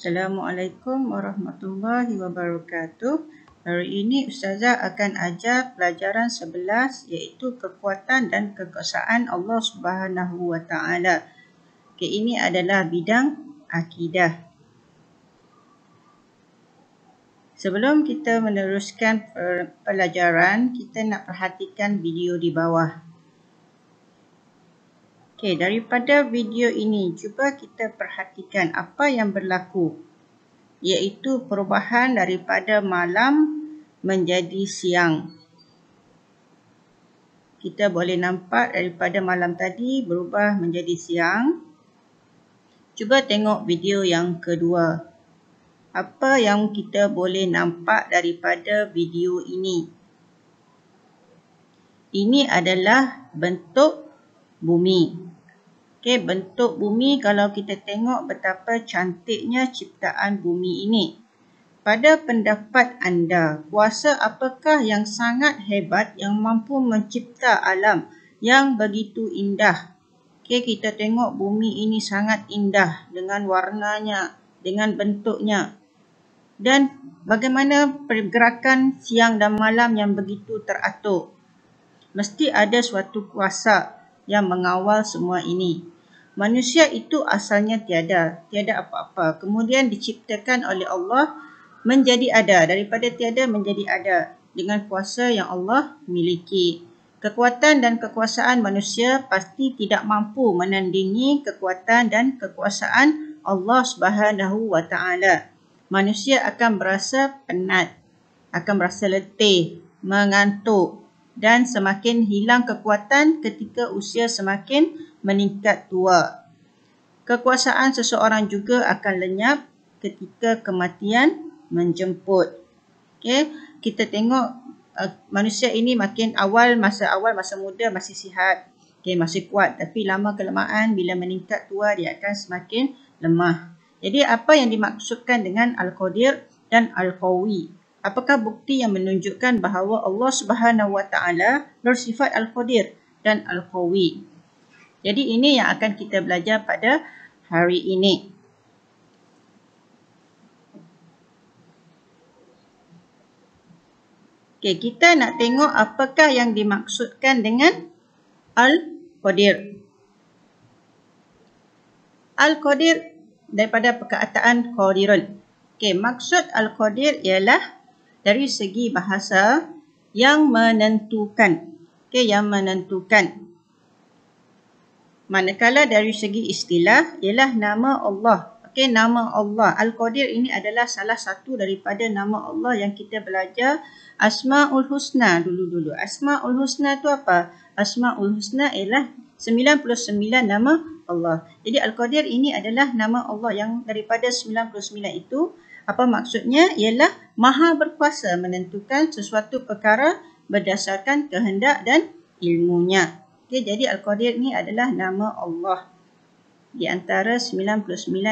Assalamualaikum warahmatullahi wabarakatuh. Hari ini Ustazah akan ajar pelajaran 11 iaitu kekuatan dan kekuasaan Allah Subhanahu wa taala. Okey, ini adalah bidang akidah. Sebelum kita meneruskan pelajaran, kita nak perhatikan video di bawah. Okey, daripada video ini, cuba kita perhatikan apa yang berlaku, iaitu perubahan daripada malam menjadi siang. Kita boleh nampak daripada malam tadi berubah menjadi siang. Cuba tengok video yang kedua. Apa yang kita boleh nampak daripada video ini? Ini adalah bentuk bumi. Okey, bentuk bumi kalau kita tengok betapa cantiknya ciptaan bumi ini. Pada pendapat anda, kuasa apakah yang sangat hebat yang mampu mencipta alam yang begitu indah? Okey, kita tengok bumi ini sangat indah dengan warnanya, dengan bentuknya. Dan bagaimana pergerakan siang dan malam yang begitu teratur? Mesti ada suatu kuasa yang mengawal semua ini. Manusia itu asalnya tiada apa-apa. Kemudian diciptakan oleh Allah menjadi ada, daripada tiada menjadi ada dengan kuasa yang Allah miliki. Kekuatan dan kekuasaan manusia pasti tidak mampu menandingi kekuatan dan kekuasaan Allah Subhanahu wa taala. Manusia akan berasa penat, akan berasa letih, mengantuk dan semakin hilang kekuatan ketika usia semakin meningkat tua. Kekuasaan seseorang juga akan lenyap ketika kematian menjemput. Okey, kita tengok manusia ini masa muda masih sihat, okey, masih kuat, tapi lama kelamaan bila meningkat tua dia akan semakin lemah. Jadi apa yang dimaksudkan dengan Al-Qadir dan Al-Qawi? Apakah bukti yang menunjukkan bahawa Allah Subhanahu wa taala bersifat Al-Qadir dan Al-Qawi? Jadi ini yang akan kita belajar pada hari ini. Okey, kita nak tengok apakah yang dimaksudkan dengan Al-Qadir. Al-Qadir daripada perkataan Qadirun. Okey, maksud Al-Qadir ialah dari segi bahasa yang menentukan. Okey, yang menentukan. Manakala dari segi istilah ialah nama Allah. Okey, nama Allah. Al-Qadir ini adalah salah satu daripada nama Allah yang kita belajar Asmaul Husna dulu. Asmaul Husna tu apa? Asmaul Husna ialah 99 nama Allah. Jadi Al-Qadir ini adalah nama Allah yang daripada 99 itu. Apa maksudnya? Ialah maha berkuasa menentukan sesuatu perkara berdasarkan kehendak dan ilmunya. Okey, jadi Al-Qadir ni adalah nama Allah di antara 99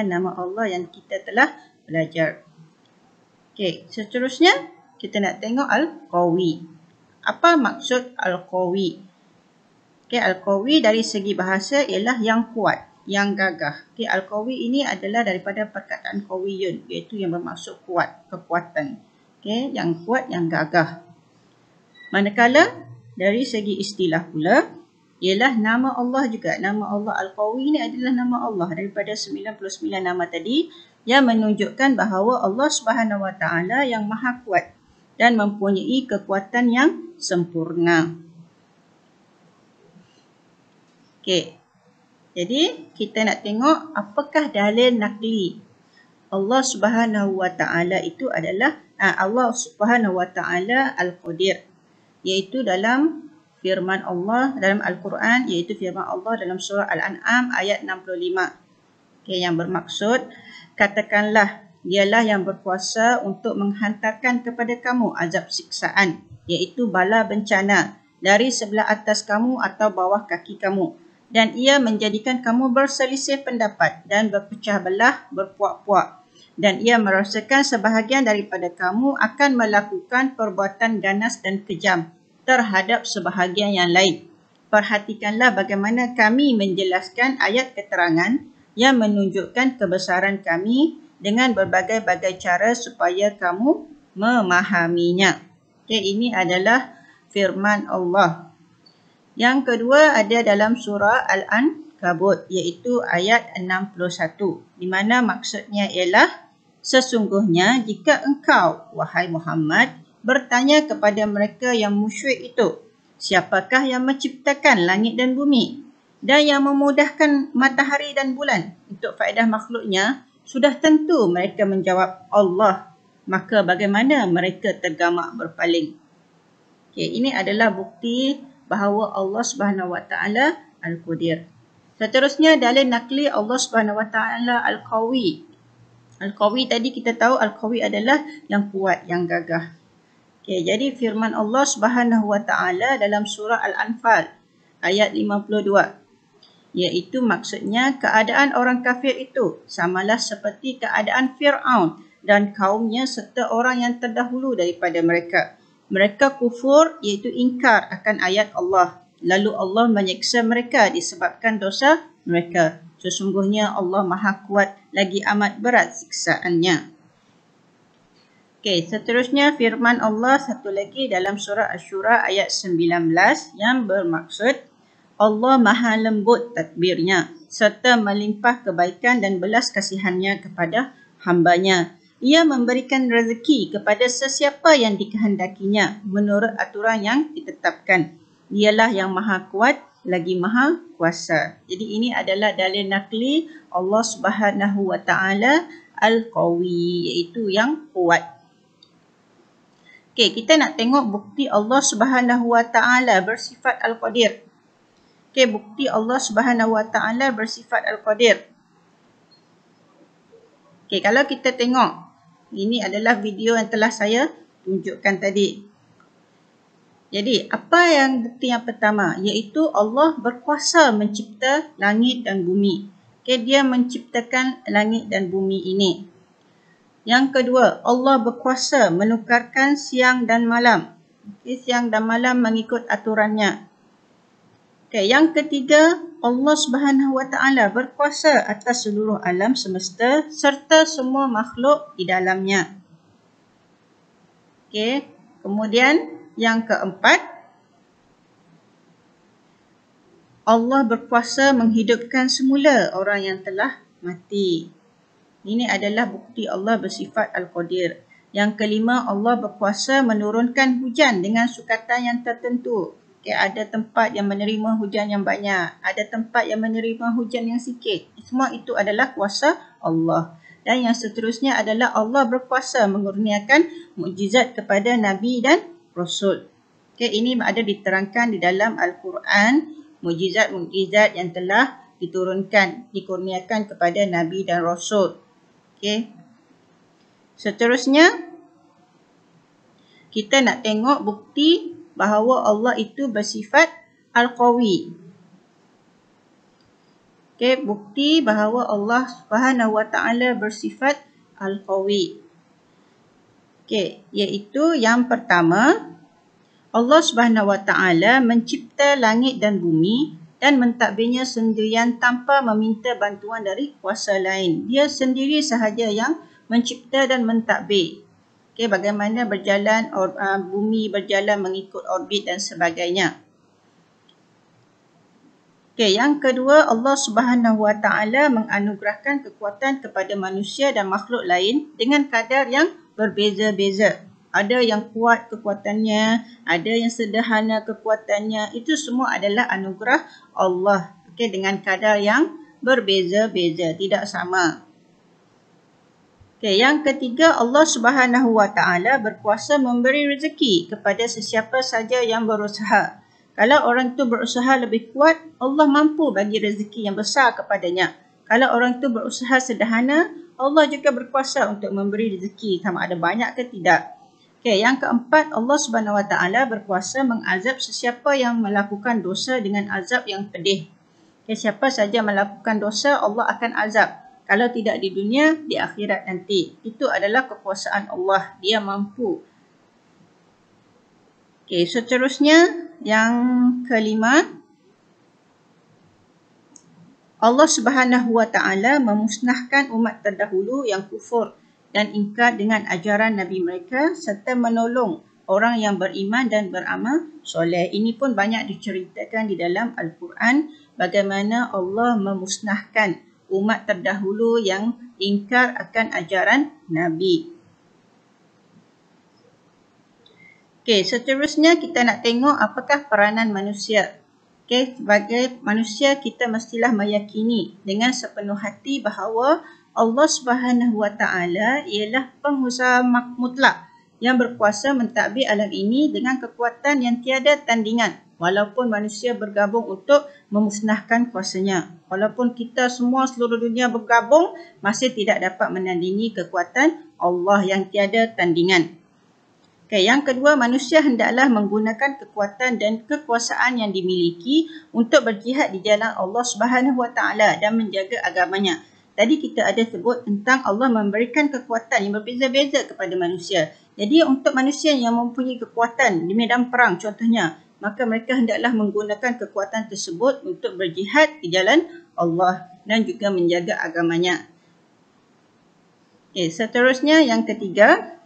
nama Allah yang kita telah belajar. Okey, seterusnya kita nak tengok Al-Qawi. Apa maksud Al-Qawi? Okey, Al-Qawi dari segi bahasa ialah yang kuat, yang gagah. Okey, Al-Qawi ini adalah daripada perkataan qawiyun, iaitu yang bermaksud kuat, kekuatan. Okey, yang kuat, yang gagah. Manakala dari segi istilah pula ialah nama Allah juga. Nama Allah Al-Qawi ini adalah nama Allah daripada 99 nama tadi yang menunjukkan bahawa Allah Subhanahu wa taala yang maha kuat dan mempunyai kekuatan yang sempurna. Okey. Jadi kita nak tengok apakah dalil nakli Allah Subhanahu wa taala itu adalah Allah Subhanahu wa taala Al-Qadir, iaitu dalam firman Allah dalam Al-Quran, iaitu firman Allah dalam surah Al-An'am ayat 65. Okey, yang bermaksud, katakanlah dialah yang berkuasa untuk menghantarkan kepada kamu azab siksaan, iaitu bala bencana dari sebelah atas kamu atau bawah kaki kamu, dan ia menjadikan kamu berselisih pendapat dan berpecah belah, berpuak-puak, dan ia merasakan sebahagian daripada kamu akan melakukan perbuatan ganas dan kejam terhadap sebahagian yang lain. Perhatikanlah bagaimana kami menjelaskan ayat keterangan yang menunjukkan kebesaran kami dengan berbagai-bagai cara supaya kamu memahaminya. Okey, ini adalah firman Allah. Yang kedua ada dalam surah Al-Ankabut, iaitu ayat 61, di mana maksudnya ialah sesungguhnya jika engkau, wahai Muhammad, bertanya kepada mereka yang musyrik itu, siapakah yang menciptakan langit dan bumi dan yang memudahkan matahari dan bulan untuk faedah makhluknya, sudah tentu mereka menjawab Allah. Maka bagaimana mereka tergamak berpaling? Okey, ini adalah bukti bahawa Allah Subhanahu Wa Taala Al-Qadir. Seterusnya dalil nakli Allah Subhanahu Wa Taala Al-Qawi. Al-Qawi tadi kita tahu Al-Qawi adalah yang kuat, yang gagah. Okey, jadi firman Allah Subhanahu Wa Taala dalam surah Al-Anfal ayat 52, iaitu maksudnya keadaan orang kafir itu samalah seperti keadaan Fir'aun dan kaumnya serta orang yang terdahulu daripada mereka. Mereka kufur, iaitu ingkar akan ayat Allah. Lalu Allah menyiksa mereka disebabkan dosa mereka. Sesungguhnya Allah Maha Kuat, lagi amat berat siksaannya. Okey, seterusnya firman Allah satu lagi dalam surah Asy-Syura ayat 19 yang bermaksud Allah Maha lembut tadbirnya serta melimpah kebaikan dan belas kasihannya kepada hambanya. Ia memberikan rezeki kepada sesiapa yang dikehendakinya menurut aturan yang ditetapkan. Dialah yang Maha Kuat lagi Maha Kuasa. Jadi ini adalah dalil nakli Allah Subhanahu Wa Taala Al-Qawi, iaitu yang kuat. Okey, kita nak tengok bukti Allah Subhanahu Wa Taala bersifat Al-Qadir. Okey, bukti Allah Subhanahu Wa Taala bersifat Al-Qadir. Okey, kalau kita tengok, ini adalah video yang telah saya tunjukkan tadi. Jadi, apa yang bukti yang pertama? Iaitu Allah berkuasa mencipta langit dan bumi. Okey, dia menciptakan langit dan bumi ini. Yang kedua, Allah berkuasa menukarkan siang dan malam. Okey, siang dan malam mengikut aturannya. Okey, yang ketiga, Allah Subhanahu Wa Taala berkuasa atas seluruh alam semesta serta semua makhluk di dalamnya. Okey, kemudian yang keempat, Allah berkuasa menghidupkan semula orang yang telah mati. Ini adalah bukti Allah bersifat Al-Qadir. Yang kelima, Allah berkuasa menurunkan hujan dengan sukatan yang tertentu. Okay, ada tempat yang menerima hujan yang banyak, ada tempat yang menerima hujan yang sikit. Semua itu adalah kuasa Allah. Dan yang seterusnya adalah Allah berkuasa mengurniakan mukjizat kepada Nabi dan Rasul. Okay, ini ada diterangkan di dalam Al-Quran, mukjizat-mukjizat yang telah diturunkan, dikurniakan kepada Nabi dan Rasul. Okay. Seterusnya, kita nak tengok bukti bahawa Allah itu bersifat Al-Qawi. Okay, bukti bahawa Allah Subhanahu Wa Taala bersifat Al-Qawi. Okay, iaitu yang pertama, Allah Subhanahu Wa Taala mencipta langit dan bumi dan mentadbirnya sendirian tanpa meminta bantuan dari kuasa lain. Dia sendiri sahaja yang mencipta dan mentadbir. Okay, bagaimana berjalan bumi berjalan mengikut orbit dan sebagainya. Okay, yang kedua, Allah Subhanahu Wa Taala menganugerahkan kekuatan kepada manusia dan makhluk lain dengan kadar yang berbeza-beza. Ada yang kuat kekuatannya, ada yang sederhana kekuatannya. Itu semua adalah anugerah Allah. Okay, dengan kadar yang berbeza-beza, tidak sama. Okay, yang ketiga, Allah Subhanahu Wa Taala berkuasa memberi rezeki kepada sesiapa saja yang berusaha. Kalau orang itu berusaha lebih kuat, Allah mampu bagi rezeki yang besar kepadanya. Kalau orang itu berusaha sederhana, Allah juga berkuasa untuk memberi rezeki sama ada banyak ke tidak. Okay, yang keempat, Allah Subhanahu Wa Taala berkuasa mengazab sesiapa yang melakukan dosa dengan azab yang pedih. Okay, siapa saja melakukan dosa, Allah akan azab. Kalau tidak di dunia, di akhirat nanti. Itu adalah kekuasaan Allah. Dia mampu. Okey, seterusnya yang kelima, Allah Subhanahu wa taala memusnahkan umat terdahulu yang kufur dan ingkar dengan ajaran Nabi mereka serta menolong orang yang beriman dan beramal soleh. Ini pun banyak diceritakan di dalam Al-Quran bagaimana Allah memusnahkan umat terdahulu yang ingkar akan ajaran Nabi. Okey, seterusnya kita nak tengok apakah peranan manusia. Okey, sebagai manusia kita mestilah meyakini dengan sepenuh hati bahawa Allah Subhanahu wa taala ialah penguasa mutlak yang berkuasa mentadbir alam ini dengan kekuatan yang tiada tandingan. Walaupun manusia bergabung untuk memusnahkan kuasanya. Walaupun kita semua seluruh dunia bergabung, masih tidak dapat menandingi kekuatan Allah yang tiada tandingan. Okay, yang kedua, manusia hendaklah menggunakan kekuatan dan kekuasaan yang dimiliki untuk berjihad di jalan Allah Subhanahu wa taala dan menjaga agamanya. Tadi kita ada sebut tentang Allah memberikan kekuatan yang berbeza-beza kepada manusia. Jadi untuk manusia yang mempunyai kekuatan di medan perang contohnya, maka mereka hendaklah menggunakan kekuatan tersebut untuk berjihad di jalan Allah dan juga menjaga agamanya. Okay, seterusnya yang ketiga,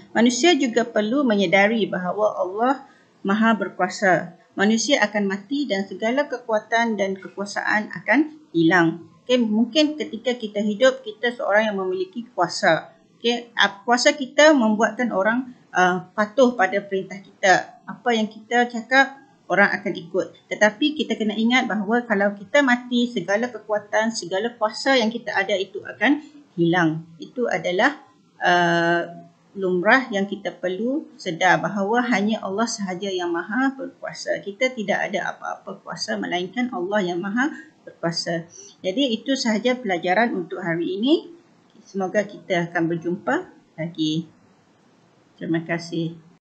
manusia juga perlu menyedari bahawa Allah Maha berkuasa. Manusia akan mati dan segala kekuatan dan kekuasaan akan hilang. Okay, mungkin ketika kita hidup, kita seorang yang memiliki kuasa. Okay, kuasa kita membuatkan orang patuh pada perintah kita. Apa yang kita cakap, orang akan ikut. Tetapi kita kena ingat bahawa kalau kita mati, segala kekuatan, segala kuasa yang kita ada itu akan hilang. Itu adalah lumrah yang kita perlu sedar bahawa hanya Allah sahaja yang maha berkuasa. Kita tidak ada apa-apa kuasa melainkan Allah yang maha berkuasa. Jadi itu sahaja pelajaran untuk hari ini. Semoga kita akan berjumpa lagi. Terima kasih.